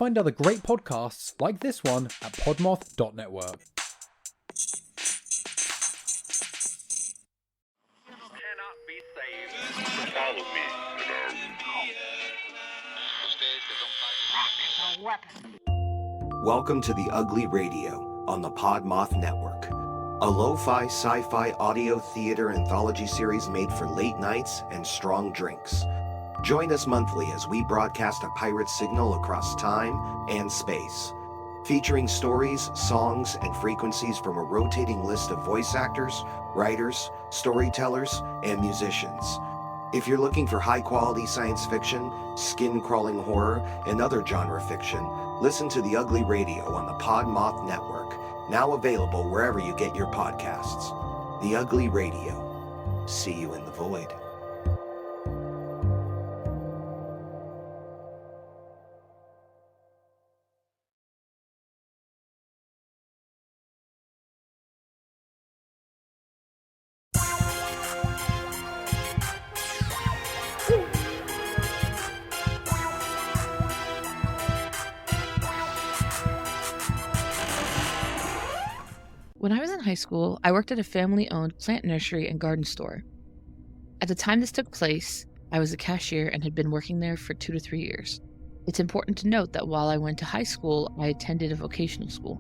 Find other great podcasts like this one at Podmoth.network. Cannot be saved. Follow me to our Welcome to the Ugly Radio on the Podmoth Network, a lo-fi sci-fi audio theater anthology series made for late nights and strong drinks. Join us monthly as we broadcast a pirate signal across time and space, featuring stories, songs, and frequencies from a rotating list of voice actors, writers, storytellers, and musicians. If you're looking for high-quality science fiction, skin-crawling horror, and other genre fiction, listen to The Ugly Radio on the Podmoth Network, now available wherever you get your podcasts. The Ugly Radio. See you in the void. When I was in high school, I worked at a family-owned plant nursery and garden store. At the time this took place, I was a cashier and had been working there for 2 to 3 years. It's important to note that while I went to high school, I attended a vocational school.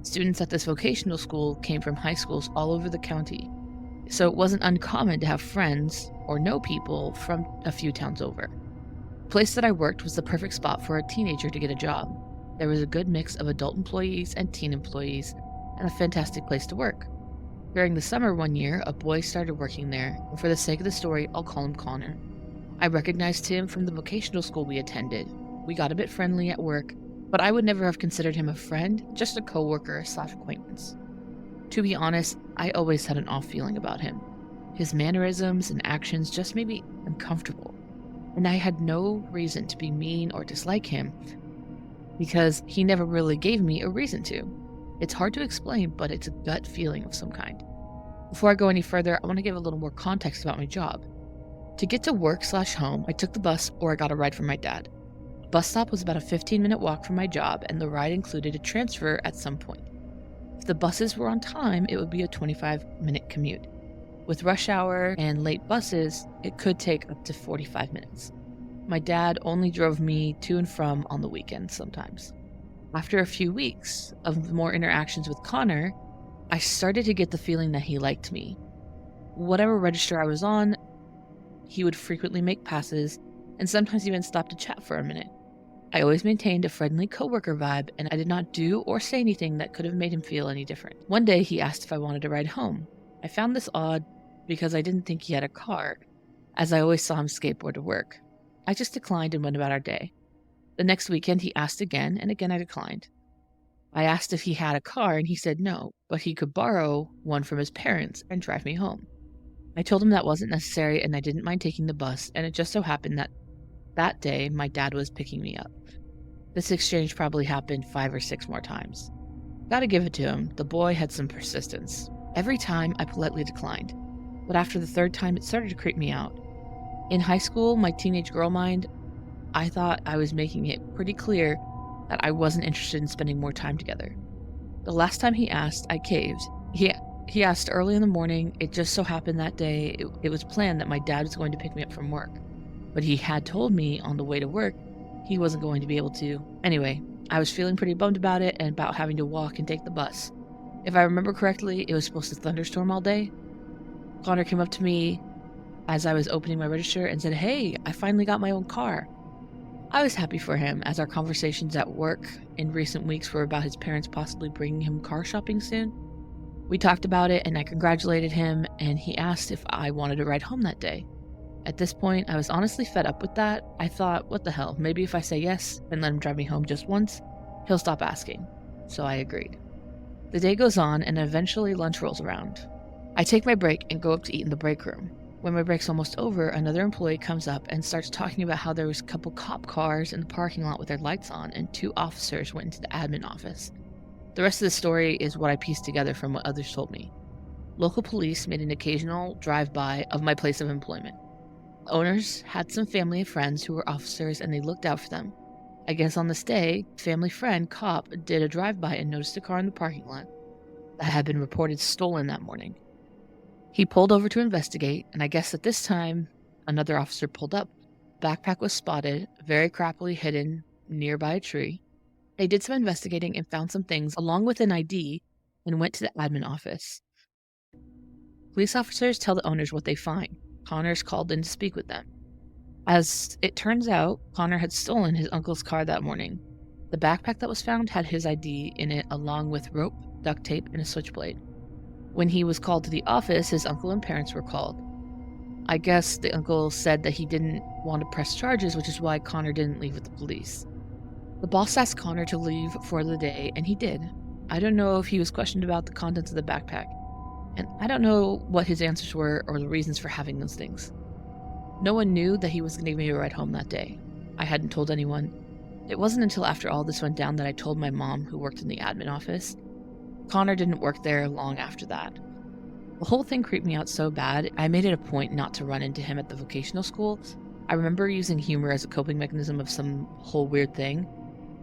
Students at this vocational school came from high schools all over the county, so it wasn't uncommon to have friends or know people from a few towns over. The place that I worked was the perfect spot for a teenager to get a job. There was a good mix of adult employees and teen employees, and a fantastic place to work. During the summer one year, a boy started working there, and for the sake of the story, I'll call him Connor. I recognized him from the vocational school we attended. We got a bit friendly at work, but I would never have considered him a friend, just a coworker/acquaintance. To be honest, I always had an off feeling about him. His mannerisms and actions just made me uncomfortable, and I had no reason to be mean or dislike him, because he never really gave me a reason to. It's hard to explain, but it's a gut feeling of some kind. Before I go any further, I want to give a little more context about my job. To get to work/home, I took the bus or I got a ride from my dad. The bus stop was about a 15-minute walk from my job, and the ride included a transfer at some point. If the buses were on time, it would be a 25-minute commute. With rush hour and late buses, it could take up to 45 minutes. My dad only drove me to and from on the weekends sometimes. After a few weeks of more interactions with Connor, I started to get the feeling that he liked me. Whatever register I was on, he would frequently make passes and sometimes even stop to chat for a minute. I always maintained a friendly coworker vibe, and I did not do or say anything that could have made him feel any different. One day he asked if I wanted to ride home. I found this odd because I didn't think he had a car, as I always saw him skateboard to work. I just declined and went about our day. The next weekend he asked again, and again I declined. I asked if he had a car, and he said no, but he could borrow one from his parents and drive me home. I told him that wasn't necessary, and I didn't mind taking the bus, and it just so happened that that day my dad was picking me up. This exchange probably happened 5 or 6 more times. Gotta give it to him, the boy had some persistence. Every time I politely declined, but after the 3rd time it started to creep me out. In high school, my teenage girl mind, I thought I was making it pretty clear that I wasn't interested in spending more time together. The last time he asked, I caved. He asked early in the morning. It just so happened that day it was planned that my dad was going to pick me up from work. But he had told me on the way to work he wasn't going to be able to. Anyway, I was feeling pretty bummed about it and about having to walk and take the bus. If I remember correctly, it was supposed to thunderstorm all day. Connor came up to me as I was opening my register and said, "Hey, I finally got my own car." I was happy for him, as our conversations at work in recent weeks were about his parents possibly bringing him car shopping soon. We talked about it, and I congratulated him, and he asked if I wanted to ride home that day. At this point, I was honestly fed up with that. I thought, what the hell, maybe if I say yes and let him drive me home just once, he'll stop asking. So I agreed. The day goes on, and eventually lunch rolls around. I take my break and go up to eat in the break room. When my break's almost over, another employee comes up and starts talking about how there was a couple cop cars in the parking lot with their lights on, and 2 officers went into the admin office. The rest of the story is what I pieced together from what others told me. Local police made an occasional drive-by of my place of employment. Owners had some family and friends who were officers, and they looked out for them. I guess on this day, family friend cop did a drive-by and noticed a car in the parking lot that had been reported stolen that morning. He pulled over to investigate, and I guess at this time, another officer pulled up. Backpack was spotted, very crappily hidden nearby a tree. They did some investigating and found some things along with an ID and went to the admin office. Police officers tell the owners what they find. Connor's called in to speak with them. As it turns out, Connor had stolen his uncle's car that morning. The backpack that was found had his ID in it along with rope, duct tape, and a switchblade. When he was called to the office, his uncle and parents were called. I guess the uncle said that he didn't want to press charges, which is why Connor didn't leave with the police. The boss asked Connor to leave for the day, and he did. I don't know if he was questioned about the contents of the backpack, and I don't know what his answers were or the reasons for having those things. No one knew that he was going to give me a ride home that day. I hadn't told anyone. It wasn't until after all this went down that I told my mom, who worked in the admin office. Connor didn't work there long after that. The whole thing creeped me out so bad, I made it a point not to run into him at the vocational school. I remember using humor as a coping mechanism of some whole weird thing.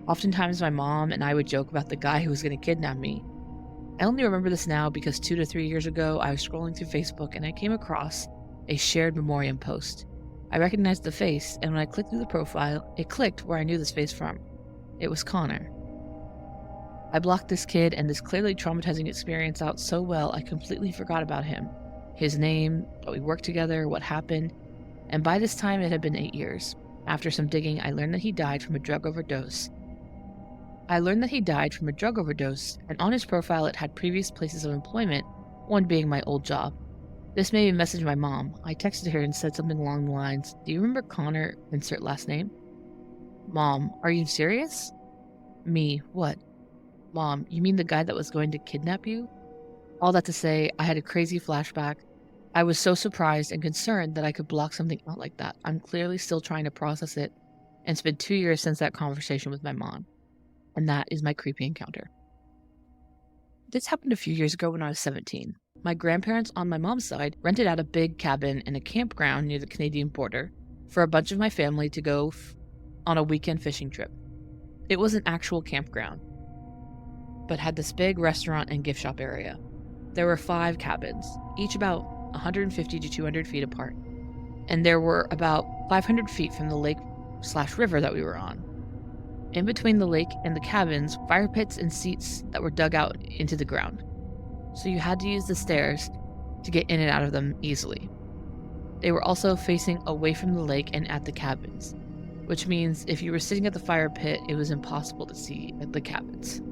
Oftentimes my mom and I would joke about the guy who was going to kidnap me. I only remember this now because 2 to 3 years ago I was scrolling through Facebook and I came across a shared memoriam post. I recognized the face, and when I clicked through the profile, it clicked where I knew this face from. It was Connor. I blocked this kid and this clearly traumatizing experience out so well I completely forgot about him. His name, that we worked together, what happened, and by this time it had been 8 years. After some digging, I learned that he died from a drug overdose. And on his profile it had previous places of employment, one being my old job. This made me message my mom. I texted her and said something along the lines, "Do you remember Connor? Insert last name." "Mom, are you serious?" "Me, what?" "Mom, you mean the guy that was going to kidnap you?" All that to say, I had a crazy flashback. I was so surprised and concerned that I could block something out like that. I'm clearly still trying to process it, and it's been 2 years since that conversation with my mom. And that is my creepy encounter. This happened a few years ago when I was 17. My grandparents on my mom's side rented out a big cabin in a campground near the Canadian border for a bunch of my family to go on a weekend fishing trip. It was an actual campground, but had this big restaurant and gift shop area. There were 5 cabins, each about 150 to 200 feet apart, and there were about 500 feet from the lake/river that we were on. In between the lake and the cabins, fire pits and seats that were dug out into the ground. So you had to use the stairs to get in and out of them easily. They were also facing away from the lake and at the cabins, which means if you were sitting at the fire pit, it was impossible to see at the cabins.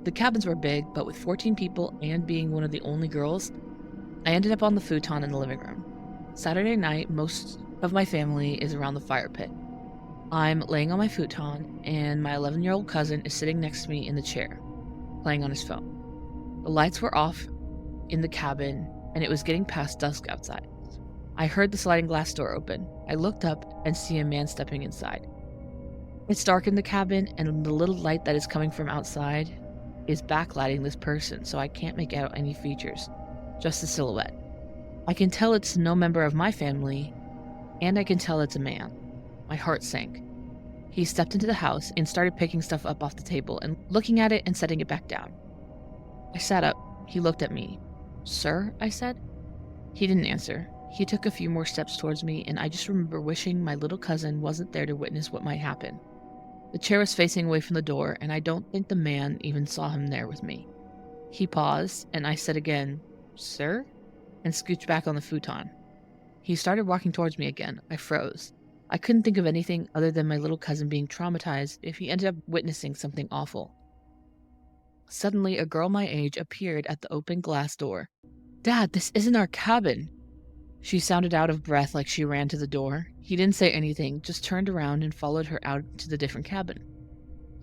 The cabins were big, but with 14 people and being one of the only girls, I ended up on the futon in the living room. Saturday night, most of my family is around the fire pit. I'm laying on my futon, and my 11-year-old cousin is sitting next to me in the chair, playing on his phone. The lights were off in the cabin, and it was getting past dusk outside. I heard the sliding glass door open. I looked up and see a man stepping inside. It's dark in the cabin, and the little light that is coming from outside is backlighting this person, so I can't make out any features, just a silhouette. I can tell it's no member of my family, and I can tell it's a man. My heart sank. He stepped into the house and started picking stuff up off the table and looking at it and setting it back down. I sat up. He looked at me. "Sir?" I said. He didn't answer. He took a few more steps towards me, and I just remember wishing my little cousin wasn't there to witness what might happen. The chair was facing away from the door, and I don't think the man even saw him there with me. He paused, and I said again, "Sir?" and scooched back on the futon. He started walking towards me again. I froze. I couldn't think of anything other than my little cousin being traumatized if he ended up witnessing something awful. Suddenly, a girl my age appeared at the open glass door. "Dad, this isn't our cabin!" She sounded out of breath like she ran to the door. He didn't say anything, just turned around and followed her out to the different cabin.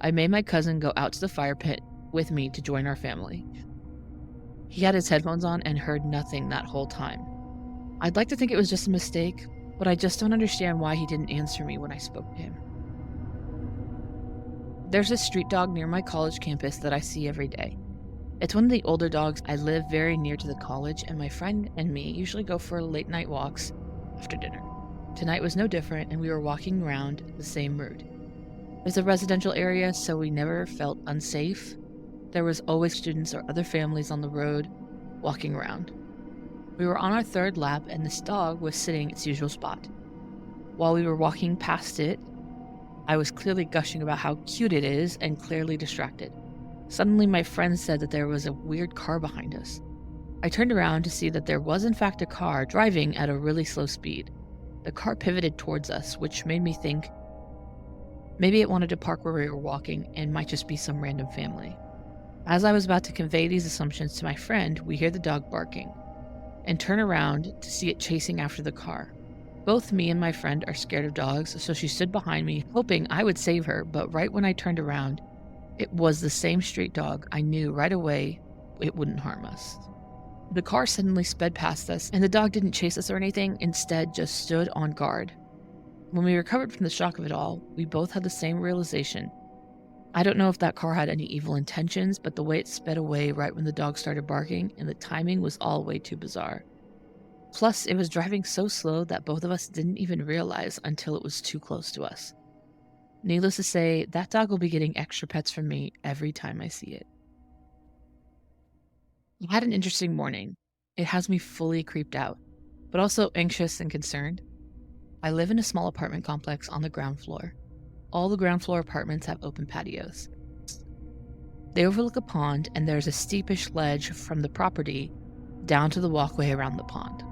I made my cousin go out to the fire pit with me to join our family. He had his headphones on and heard nothing that whole time. I'd like to think it was just a mistake, but I just don't understand why he didn't answer me when I spoke to him. There's a street dog near my college campus that I see every day. It's one of the older dogs. I live very near to the college, and my friend and me usually go for late night walks after dinner. Tonight was no different, and we were walking around the same route. It's a residential area, so we never felt unsafe. There was always students or other families on the road walking around. We were on our third lap, and this dog was sitting its usual spot. While we were walking past it, I was clearly gushing about how cute it is and clearly distracted. Suddenly, my friend said that there was a weird car behind us. I turned around to see that there was in fact a car driving at a really slow speed. The car pivoted towards us, which made me think maybe it wanted to park where we were walking and might just be some random family. As I was about to convey these assumptions to my friend, we hear the dog barking and turn around to see it chasing after the car. Both me and my friend are scared of dogs, so she stood behind me, hoping I would save her, but right when I turned around, it was the same street dog. I knew right away it wouldn't harm us. The car suddenly sped past us, and the dog didn't chase us or anything, instead just stood on guard. When we recovered from the shock of it all, we both had the same realization. I don't know if that car had any evil intentions, but the way it sped away right when the dog started barking, and the timing was all way too bizarre. Plus, it was driving so slow that both of us didn't even realize until it was too close to us. Needless to say, that dog will be getting extra pets from me every time I see it. I had an interesting morning. It has me fully creeped out, but also anxious and concerned. I live in a small apartment complex on the ground floor. All the ground floor apartments have open patios. They overlook a pond, and there's a steepish ledge from the property down to the walkway around the pond.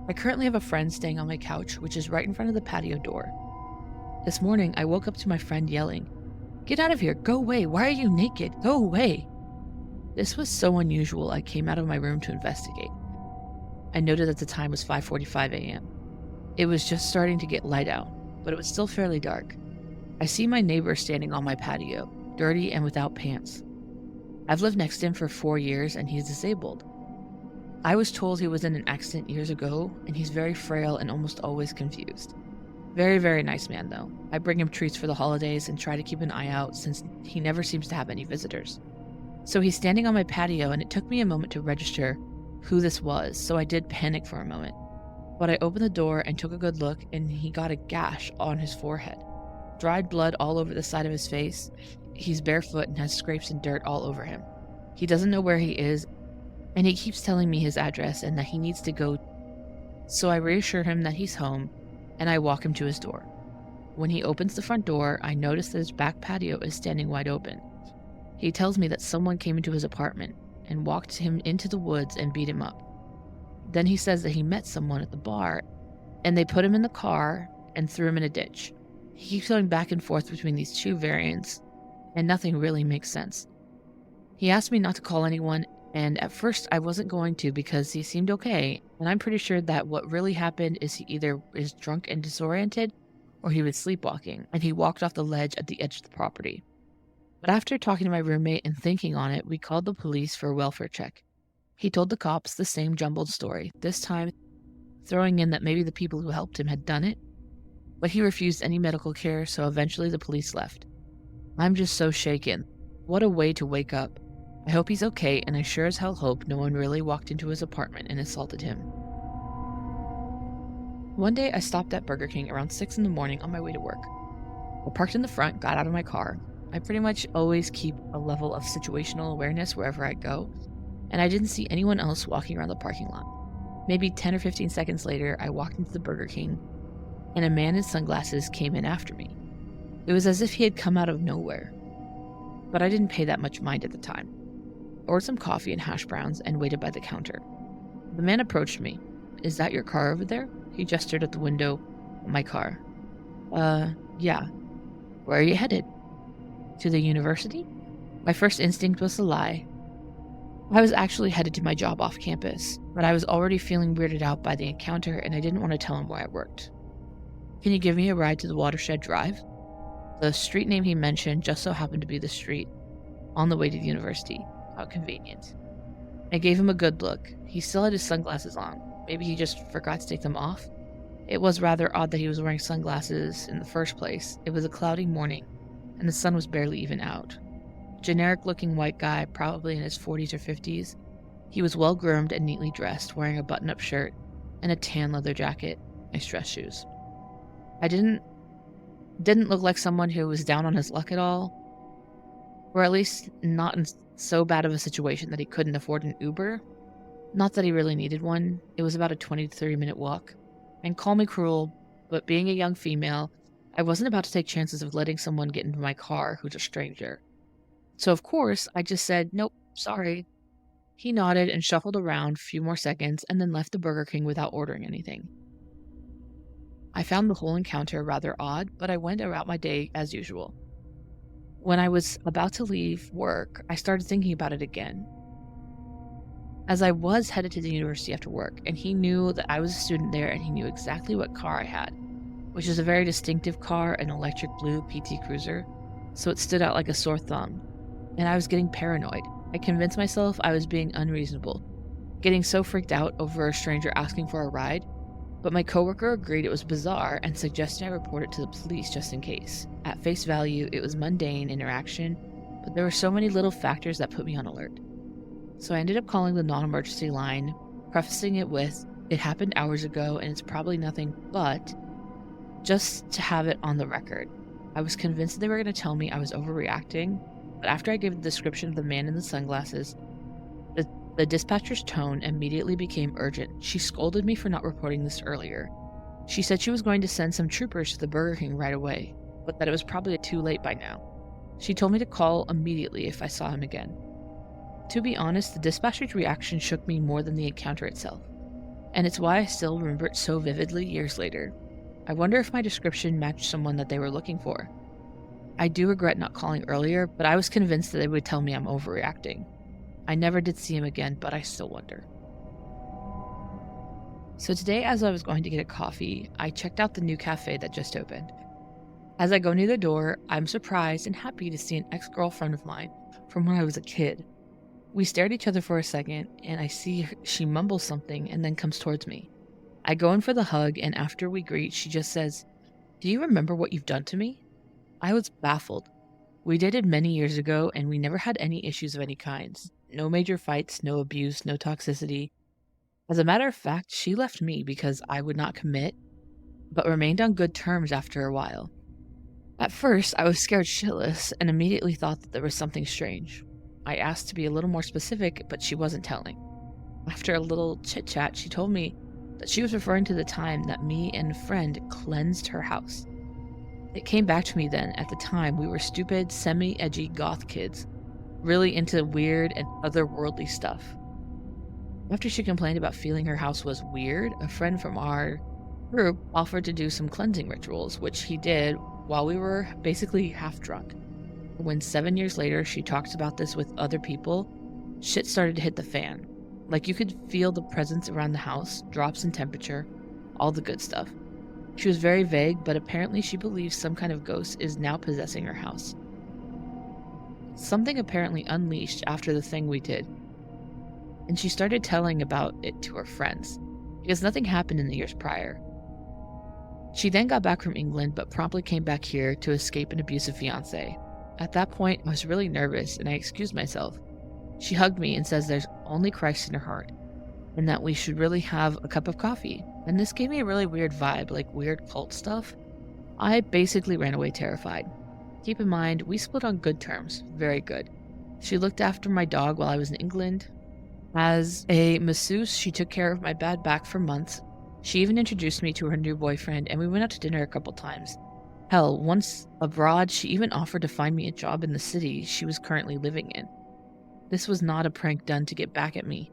I currently have a friend staying on my couch, which is right in front of the patio door. This morning, I woke up to my friend yelling, "Get out of here! Go away! Why are you naked? Go away!" This was so unusual, I came out of my room to investigate. I noted that the time was 5:45 a.m. It was just starting to get light out, but it was still fairly dark. I see my neighbor standing on my patio, dirty and without pants. I've lived next to him for 4 years, and he's disabled. I was told he was in an accident years ago, and he's very frail and almost always confused. Very, very nice man, though. I bring him treats for the holidays and try to keep an eye out since he never seems to have any visitors. So he's standing on my patio, and it took me a moment to register who this was, so I did panic for a moment. But I opened the door and took a good look, and he got a gash on his forehead. Dried blood all over the side of his face. He's barefoot and has scrapes and dirt all over him. He doesn't know where he is, and he keeps telling me his address and that he needs to go. So I reassure him that he's home, and I walk him to his door. When he opens the front door, I notice that his back patio is standing wide open. He tells me that someone came into his apartment and walked him into the woods and beat him up. Then he says that he met someone at the bar, and they put him in the car and threw him in a ditch. He keeps going back and forth between these two variants, and nothing really makes sense. He asked me not to call anyone, and at first I wasn't going to because he seemed okay, and I'm pretty sure that what really happened is he either is drunk and disoriented, or he was sleepwalking, and he walked off the ledge at the edge of the property. But after talking to my roommate and thinking on it, we called the police for a welfare check. He told the cops the same jumbled story, this time throwing in that maybe the people who helped him had done it, but he refused any medical care, so eventually the police left. I'm just so shaken. What a way to wake up. I hope he's okay, and I sure as hell hope no one really walked into his apartment and assaulted him. One day I stopped at Burger King around 6 in the morning on my way to work. I parked in the front, got out of my car. I pretty much always keep a level of situational awareness wherever I go, and I didn't see anyone else walking around the parking lot. Maybe 10 or 15 seconds later, I walked into the Burger King, and a man in sunglasses came in after me. It was as if he had come out of nowhere, but I didn't pay that much mind at the time. I ordered some coffee and hash browns and waited by the counter. The man approached me. "Is that your car over there?" He gestured at the window of my car. Yeah. "Where are you headed?" "To the university?" My first instinct was to lie. I was actually headed to my job off campus, but I was already feeling weirded out by the encounter, and I didn't want to tell him where I worked. "Can you give me a ride to the Watershed Drive?" The street name he mentioned just so happened to be the street on the way to the university. How convenient. I gave him a good look. He still had his sunglasses on. Maybe he just forgot to take them off. It was rather odd that he was wearing sunglasses in the first place. It was a cloudy morning, and the sun was barely even out. Generic-looking white guy, probably in his 40s or 50s. He was well-groomed and neatly dressed, wearing a button-up shirt and a tan leather jacket, nice dress shoes. I didn't Didn't look like someone who was down on his luck at all, or at least not in so bad of a situation that he couldn't afford an Uber. Not that he really needed one. It was about a 20 to 30-minute walk. And call me cruel, but being a young female, I wasn't about to take chances of letting someone get into my car who's a stranger. So of course, I just said, nope, sorry. He nodded and shuffled around a few more seconds and then left the Burger King without ordering anything. I found the whole encounter rather odd, but I went about my day as usual. When I was about to leave work, I started thinking about it again. As I was headed to the university after work, and he knew that I was a student there and he knew exactly what car I had, which is a very distinctive car, an electric blue PT Cruiser, so it stood out like a sore thumb. And I was getting paranoid. I convinced myself I was being unreasonable, getting so freaked out over a stranger asking for a ride, but my coworker agreed it was bizarre and suggested I report it to the police just in case. At face value, it was mundane interaction, but there were so many little factors that put me on alert. So I ended up calling the non-emergency line, prefacing it with, it happened hours ago and it's probably nothing but, just to have it on the record. I was convinced they were going to tell me I was overreacting, but after I gave the description of the man in the sunglasses, the dispatcher's tone immediately became urgent. She scolded me for not reporting this earlier. She said she was going to send some troopers to the Burger King right away, but that it was probably too late by now. She told me to call immediately if I saw him again. To be honest, the dispatcher's reaction shook me more than the encounter itself, and it's why I still remember it so vividly years later. I wonder if my description matched someone that they were looking for. I do regret not calling earlier, but I was convinced that they would tell me I'm overreacting. I never did see him again, but I still wonder. So today, as I was going to get a coffee, I checked out the new cafe that just opened. As I go near the door, I'm surprised and happy to see an ex-girlfriend of mine from when I was a kid. We stare at each other for a second, and I see she mumbles something and then comes towards me. I go in for the hug, and after we greet, she just says, "Do you remember what you've done to me?" I was baffled. We dated many years ago, and we never had any issues of any kinds. No major fights, no abuse, no toxicity. As a matter of fact, she left me because I would not commit, but remained on good terms after a while. At first, I was scared shitless and immediately thought that there was something strange. I asked to be a little more specific, but she wasn't telling. After a little chit-chat, she told me that she was referring to the time that me and a friend cleansed her house. It came back to me then, at the time, we were stupid, semi-edgy goth kids, really into weird and otherworldly stuff. After she complained about feeling her house was weird, a friend from our group offered to do some cleansing rituals, which he did while we were basically half drunk. When 7 years later she talks about this with other people, shit started to hit the fan. Like you could feel the presence around the house, drops in temperature, all the good stuff. She was very vague, but apparently she believes some kind of ghost is now possessing her house. Something apparently unleashed after the thing we did. And she started telling about it to her friends, because nothing happened in the years prior. She then got back from England, but promptly came back here to escape an abusive fiancé. At that point, I was really nervous, and I excused myself. She hugged me and says there's only Christ in her heart, and that we should really have a cup of coffee. And this gave me a really weird vibe, like weird cult stuff. I basically ran away terrified. Keep in mind, we split on good terms, very good. She looked after my dog while I was in England. As a masseuse, she took care of my bad back for months. She even introduced me to her new boyfriend, and we went out to dinner a couple times. Hell, once abroad, she even offered to find me a job in the city she was currently living in. This was not a prank done to get back at me.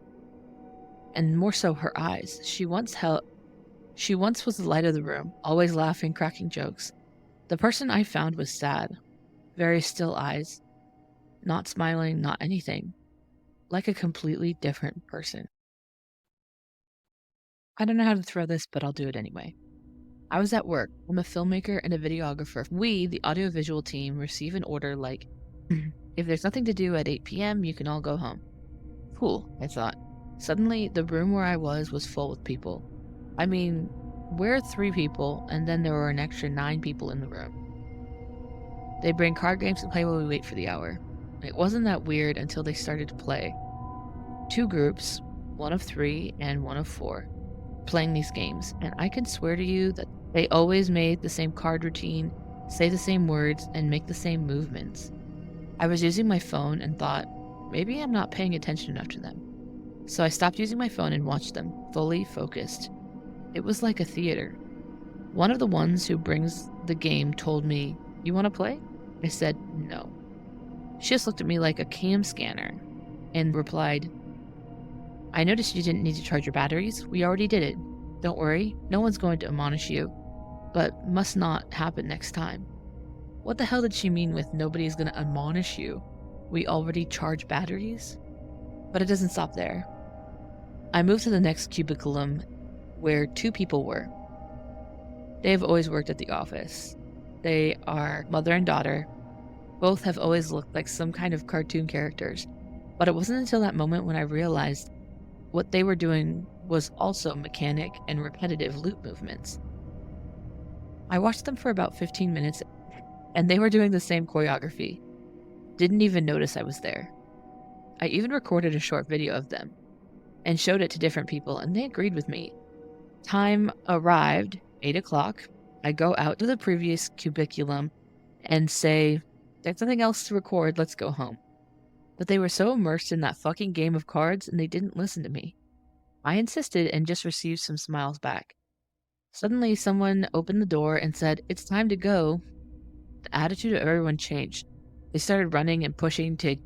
And more so her eyes. She once was the light of the room, always laughing, cracking jokes. The person I found was sad. Very still eyes. Not smiling, not anything. Like a completely different person. I don't know how to throw this, but I'll do it anyway. I was at work. I'm a filmmaker and a videographer. We, the audiovisual team, receive an order like, if there's nothing to do at 8 p.m., you can all go home. Cool, I thought. Suddenly, the room where I was full with people. I mean, we're 3 people, and then there were an extra 9 people in the room. They bring card games to play while we wait for the hour. It wasn't that weird until they started to play. 2 groups, one of 3 and one of 4, playing these games, and I can swear to you that they always made the same card routine, say the same words, and make the same movements. I was using my phone and thought, maybe I'm not paying attention enough to them. So I stopped using my phone and watched them, fully focused. It was like a theater. One of the ones who brings the game told me, "You want to play?" I said, "No." She just looked at me like a cam scanner and replied, "I noticed you didn't need to charge your batteries. We already did it. Don't worry, no one's going to admonish you, but must not happen next time." What the hell did she mean with nobody's going to admonish you? We already charge batteries? But it doesn't stop there. I moved to the next cubiculum where two people were. They have always worked at the office. They are mother and daughter. Both have always looked like some kind of cartoon characters. But it wasn't until that moment when I realized what they were doing was also mechanic and repetitive loop movements. I watched them for about 15 minutes, and they were doing the same choreography. Didn't even notice I was there. I even recorded a short video of them and showed it to different people, and they agreed with me. Time arrived, 8 o'clock. I go out to the previous cubiculum and say, "There's nothing else to record, let's go home." But they were so immersed in that fucking game of cards, and they didn't listen to me. I insisted and just received some smiles back. Suddenly, someone opened the door and said, "It's time to go." The attitude of everyone changed. They started running and pushing to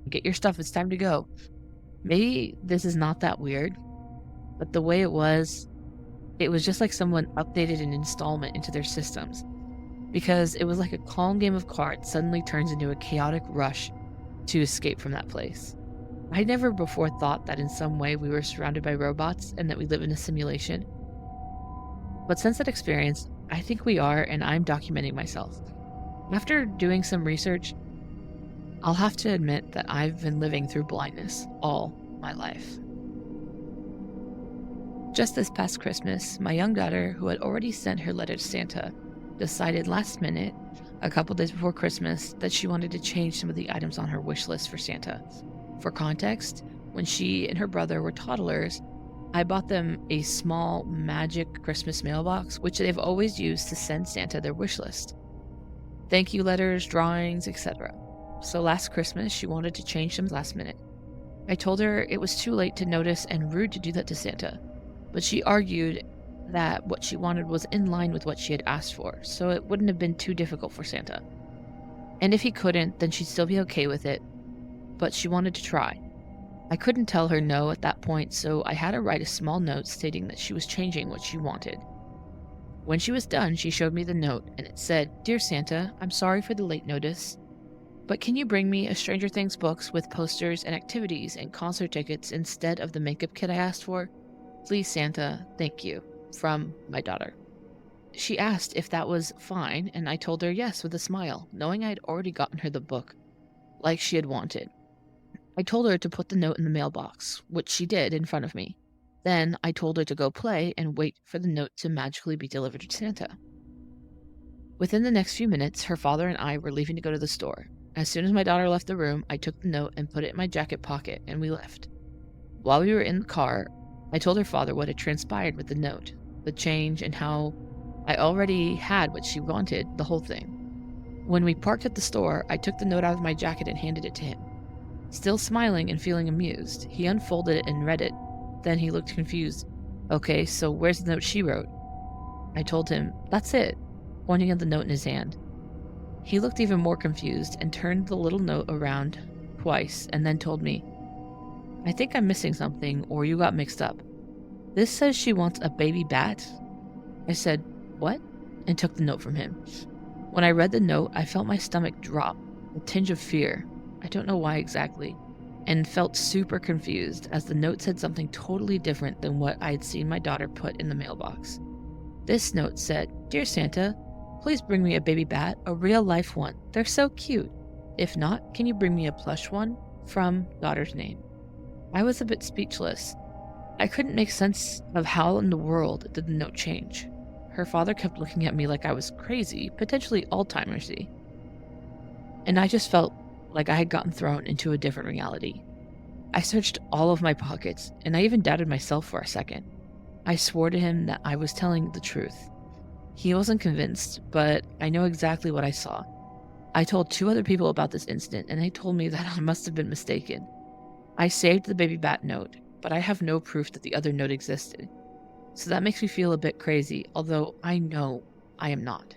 get your stuff, it's time to go. Maybe this is not that weird, but the way it was just like someone updated an installment into their systems. Because it was like a calm game of cards suddenly turns into a chaotic rush to escape from that place. I never before thought that in some way we were surrounded by robots and that we live in a simulation. But since that experience, I think we are, and I'm documenting myself. After doing some research, I'll have to admit that I've been living through blindness all my life. Just this past Christmas, my young daughter, who had already sent her letter to Santa, decided last minute, a couple days before Christmas, that she wanted to change some of the items on her wish list for Santa. For context, when she and her brother were toddlers, I bought them a small magic Christmas mailbox, which they've always used to send Santa their wish list. Thank you letters, drawings, etc. So last Christmas, she wanted to change them last minute. I told her it was too late to notice and rude to do that to Santa, but she argued that what she wanted was in line with what she had asked for, so it wouldn't have been too difficult for Santa. And if he couldn't, then she'd still be okay with it, but she wanted to try. I couldn't tell her no at that point, so I had her write a small note stating that she was changing what she wanted. When she was done, she showed me the note, and it said, "Dear Santa, I'm sorry for the late notice, but can you bring me a Stranger Things books with posters and activities and concert tickets instead of the makeup kit I asked for? Please, Santa, thank you. From my daughter." She asked if that was fine, and I told her yes with a smile, knowing I had already gotten her the book, like she had wanted. I told her to put the note in the mailbox, which she did in front of me. Then I told her to go play and wait for the note to magically be delivered to Santa. Within the next few minutes, her father and I were leaving to go to the store. As soon as my daughter left the room, I took the note and put it in my jacket pocket, and we left. While we were in the car, I told her father what had transpired with the note, the change, and how I already had what she wanted, the whole thing. When we parked at the store, I took the note out of my jacket and handed it to him. Still smiling and feeling amused, he unfolded it and read it. Then he looked confused. "Okay, so where's the note she wrote?" I told him, "That's it," pointing at the note in his hand. He looked even more confused and turned the little note around twice and then told me, "I think I'm missing something, or you got mixed up. This says she wants a baby bat." I said, "What?" and took the note from him. When I read the note, I felt my stomach drop, a tinge of fear. I don't know why exactly, and felt super confused as the note said something totally different than what I had seen my daughter put in the mailbox. This note said, "Dear Santa, please bring me a baby bat, a real life one. They're so cute. If not, can you bring me a plush one? From daughter's name." I was a bit speechless. I couldn't make sense of how in the world did the note change. Her father kept looking at me like I was crazy, potentially Alzheimer's-y. And I just felt like I had gotten thrown into a different reality. I searched all of my pockets, and I even doubted myself for a second. I swore to him that I was telling the truth. He wasn't convinced, but I know exactly what I saw. I told 2 other people about this incident, and they told me that I must have been mistaken. I saved the baby bat note, but I have no proof that the other note existed. So that makes me feel a bit crazy, although I know I am not.